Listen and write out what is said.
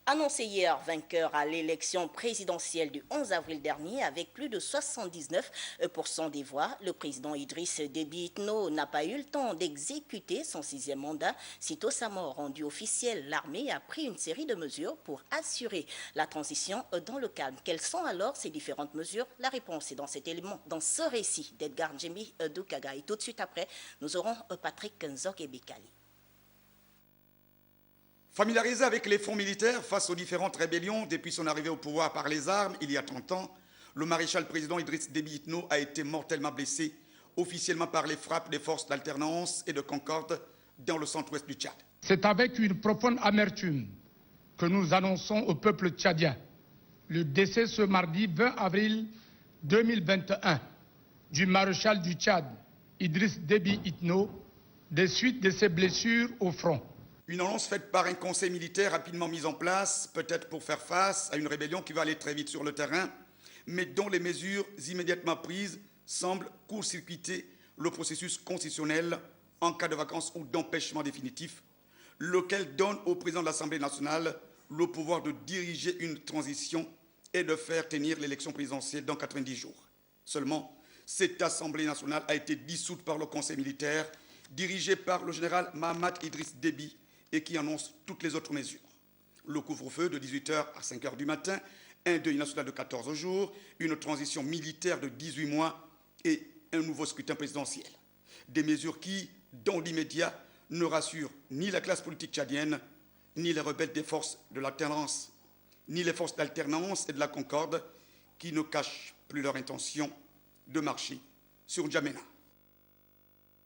Annoncé hier vainqueur à l'élection présidentielle du 11 avril dernier avec plus de 79% des voix, le président Idriss Déby Itno n'a pas eu le temps d'exécuter son 6e mandat. Sitôt sa mort rendue officielle, l'armée a pris une série de mesures pour assurer la transition dans le calme. Quelles sont alors ces différentes mesures? La réponse est dans cet élément, dans ce récit d'Edgar Djemi Doukaga. Et tout de suite après, nous aurons Patrick Nzok et Bikali. Familiarisé avec les fonds militaires face aux différentes rébellions depuis son arrivée au pouvoir par les armes il y a 30 ans, le maréchal président Idriss Déby Itno a été mortellement blessé officiellement par les frappes des forces d'alternance et de concorde dans le centre-ouest du Tchad. C'est avec une profonde amertume que nous annonçons au peuple tchadien le décès ce mardi 20 avril 2021 du maréchal du Tchad, Idriss Déby Itno, des suites de ses blessures au front. Une annonce faite par un conseil militaire rapidement mis en place, peut-être pour faire face à une rébellion qui va aller très vite sur le terrain, mais dont les mesures immédiatement prises semblent court-circuiter le processus constitutionnel en cas de vacances ou d'empêchement définitif, lequel donne au président de l'Assemblée nationale le pouvoir de diriger une transition et de faire tenir l'élection présidentielle dans 90 jours. Seulement, cette Assemblée nationale a été dissoute par le conseil militaire, dirigé par le général Mahamat Idriss Déby, et qui annonce toutes les autres mesures. Le couvre-feu de 18h à 5h du matin, un deuil national de 14 jours, une transition militaire de 18 mois et un nouveau scrutin présidentiel. Des mesures qui, dans l'immédiat, ne rassurent ni la classe politique tchadienne, ni les rebelles des forces de l'alternance, ni les forces d'alternance et de la concorde qui ne cachent plus leur intention de marcher sur N'Djamena.